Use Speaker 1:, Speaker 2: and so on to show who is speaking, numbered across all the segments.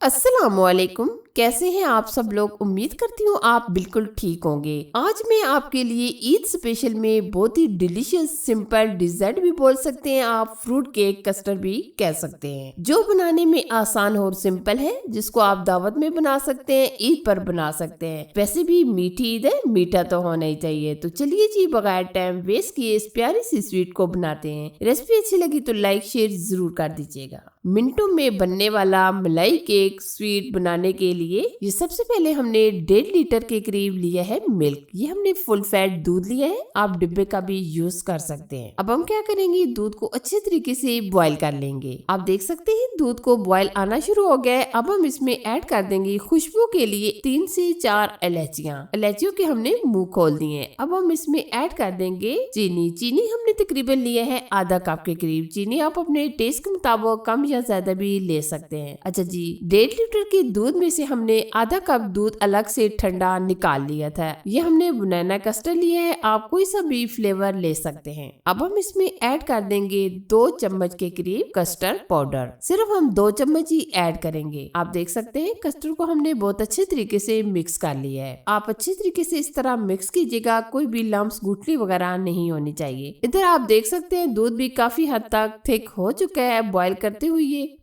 Speaker 1: अस्सलामुअलैकुम। कैसे हैं आप सब लोग। उम्मीद करती हूँ आप बिल्कुल ठीक होंगे। आज मैं आपके लिए ईद स्पेशल में बहुत ही डिलीशियस सिंपल डिजर्ट भी बोल सकते हैं आप, फ्रूट केक कस्टर्ड भी कह सकते हैं, जो बनाने में आसान और सिंपल है, जिसको आप दावत में बना सकते हैं, ईद पर बना सकते हैं। वैसे भी मीठी ईद है, मीठा तो होना ही चाहिए। तो चलिए जी, बगैर टाइम वेस्ट किए इस प्यारी सी स्वीट को बनाते हैं। रेसिपी अच्छी लगी तो लाइक शेयर जरूर कर दीजिएगा। मिनटों में बनने वाला मलाई केक स्वीट बनाने के लिए ये सबसे पहले हमने 1.5 लीटर के करीब लिया है मिल्क। ये हमने फुल फैट दूध लिया है, आप डिब्बे का भी यूज कर सकते हैं। अब हम क्या करेंगे, दूध को अच्छे तरीके से बॉईल कर लेंगे। आप देख सकते हैं दूध को बॉईल आना शुरू हो गया है। अब हम इसमें ऐड कर देंगे खुशबू के लिए 3 से 4 इलायचियाँ। इलायचियों के हमने मुंह खोल दिए। अब हम इसमें ऐड कर देंगे चीनी। चीनी हमने तकरीबन लिया है आधा कप के करीब। चीनी आप अपने टेस्ट के मुताबिक कम या ज्यादा भी ले सकते हैं। अच्छा जी, 1.5 लीटर के दूध में से हमने आधा कप दूध अलग से ठंडा निकाल लिया था। ये हमने बनाना कस्टर्ड लिया है, आप कोई सा भी फ्लेवर ले सकते हैं। अब हम इसमें ऐड कर देंगे 2 चम्मच के करीब कस्टर्ड पाउडर। सिर्फ हम 2 चम्मच ही ऐड करेंगे। आप देख सकते हैं कस्टर्ड को हमने बहुत अच्छे तरीके से मिक्स कर लिया है। आप अच्छे तरीके से इस तरह मिक्स कीजिएगा, कोई भी लम्स गुठली वगैरह नहीं होनी चाहिए। इधर आप देख सकते हैं दूध भी काफी हद तक थिक हो चुका है बॉईल करते हुए।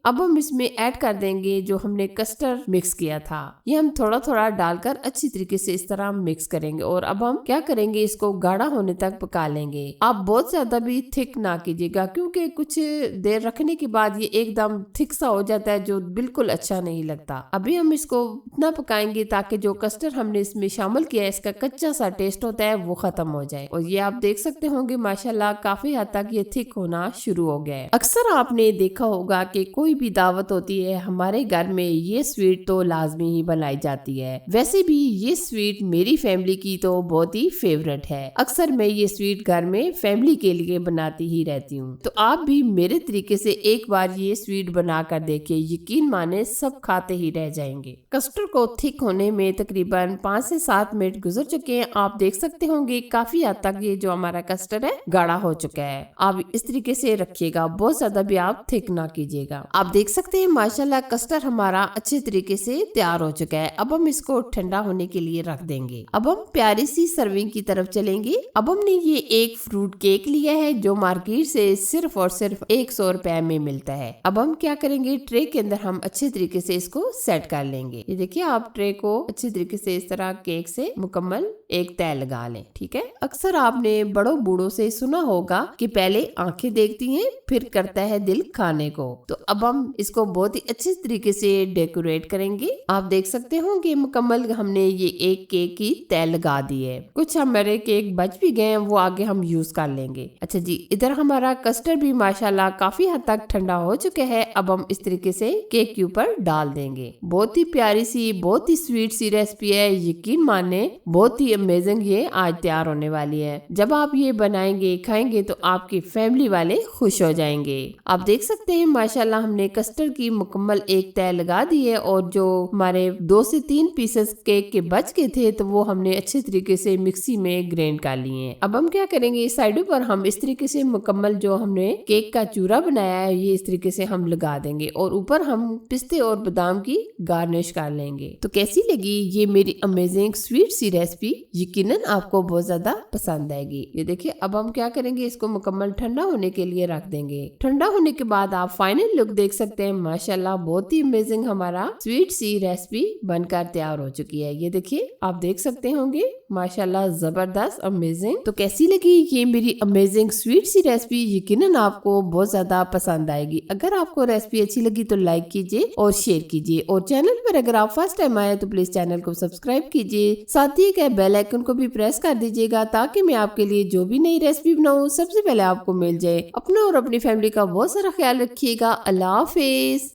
Speaker 1: अब हम इसमें ऐड कर देंगे जो हमने कस्टर्ड मिक्स किया था। ये हम थोड़ा थोड़ा डालकर अच्छी तरीके से इस तरह मिक्स करेंगे। और अब हम क्या करेंगे, इसको गाढ़ा होने तक पका लेंगे। आप बहुत ज्यादा भी थिक ना कीजिएगा, क्योंकि कुछ देर रखने के बाद ये एकदम थिक सा हो जाता है, जो बिल्कुल अच्छा नहीं लगता। अभी हम इसको इतना पकाएंगे ताकि जो कस्टर्ड हमने इसमें शामिल किया है, इसका कच्चा सा टेस्ट होता है, वो खत्म हो जाए। और ये आप देख सकते होंगे माशाल्लाह काफी हद तक ये थिक होना शुरू हो गया है। अक्सर आपने देखा होगा कि कोई भी दावत होती है, हमारे घर में ये स्वीट तो लाजमी ही बनाई जाती है। वैसे भी ये स्वीट मेरी फैमिली की तो बहुत ही फेवरेट है। अक्सर मैं ये स्वीट घर में फैमिली के लिए बनाती ही रहती हूँ। तो आप भी मेरे तरीके से एक बार ये स्वीट बना कर देखिए, यकीन माने सब खाते ही रह जाएंगे। कस्टर्ड को थिक होने में तकरीबन 5 से 7 मिनट गुजर चुके हैं। आप देख सकते होंगे काफी हद तक ये जो हमारा कस्टर्ड है गाढ़ा हो चुका है। आप इस तरीके से रखिएगा, बहुत ज्यादा भी आप थिक ना कीजिएगा। आप देख सकते हैं माशाल्लाह कस्टर्ड हमारा अच्छे तरीके से तैयार हो चुका है। अब हम इसको ठंडा होने के लिए रख देंगे। अब हम प्यारी सी सर्विंग की तरफ चलेंगे। अब हमने ये एक फ्रूट केक लिया है जो मार्केट से सिर्फ और सिर्फ 100 रुपए में मिलता है। अब हम क्या करेंगे, ट्रे के अंदर हम अच्छे तरीके से इसको सेट कर लेंगे। ये देखिए, आप ट्रे को अच्छे तरीके से इस तरह केक से मुकम्मल एक तय लगा लें। ठीक है, अक्सर आपने बड़ों बूढ़ों से सुना होगा कि पहले आंखें देखती हैं फिर करता है दिल खाने को। तो अब हम इसको बहुत ही अच्छे तरीके से डेकोरेट करेंगे। आप देख सकते होंगे मुकम्मल हमने ये एक केक की तय लगा दी है। कुछ हमारे केक बच भी गए हैं, वो आगे हम यूज कर लेंगे। अच्छा जी, इधर हमारा कस्टर्ड भी माशाल्लाह काफी हद तक ठंडा हो चुका है। अब हम इस तरीके से केक के ऊपर डाल देंगे। बहुत ही प्यारी सी, बहुत ही स्वीट सी रेसिपी है, यकीन माने बहुत ही अमेजिंग ये आज तैयार होने वाली है। जब आप ये बनाएंगे खाएंगे तो आपकी फैमिली वाले खुश हो जाएंगे। आप देख सकते हैं माशाल्लाह हमने कस्टर्ड की मुकम्मल एक तय लगा दी है। और जो हमारे 2 से 3 पीसेस केक के बच गए थे, तो वो हमने अच्छे तरीके से मिक्सी में ग्राइंड कर लिए हैं। अब हम क्या करेंगे, साइडों पर हम इस तरीके से मुकम्मल जो हमने केक का चूरा बनाया है, ये इस तरीके से हम लगा देंगे। और ऊपर हम पिस्ते और बादाम की गार्निश कर लेंगे। तो कैसी लगी ये मेरी अमेजिंग स्वीट सी रेसिपी, यकीनन आपको बहुत ज्यादा पसंद आएगी। ये देखिए, अब हम क्या करेंगे, इसको मुकम्मल ठंडा होने के लिए रख देंगे। ठंडा होने के बाद आप फाइनल लुक देख सकते हैं। माशाल्लाह बहुत ही अमेजिंग हमारा स्वीट सी रेसिपी बनकर तैयार हो चुकी है। ये देखिए, आप देख सकते होंगे माशाल्लाह जबरदस्त अमेजिंग। तो कैसी लगी ये मेरी अमेजिंग स्वीट सी रेसिपी, यकीनन आपको बहुत ज्यादा पसंद आएगी। अगर आपको रेसिपी अच्छी लगी तो लाइक कीजिए और शेयर कीजिए। और चैनल पर अगर आप फर्स्ट टाइम आए तो प्लीज चैनल को सब्सक्राइब कीजिए। साथ ही एक बेल आइकन को भी प्रेस कर दीजिएगा, ताकि मैं आपके लिए जो भी नई रेसिपी बनाऊं सबसे पहले आपको मिल जाए। अपना और अपनी फैमिली का बहुत सारा ख्याल रखिएगा। अल्लाह हाफिज।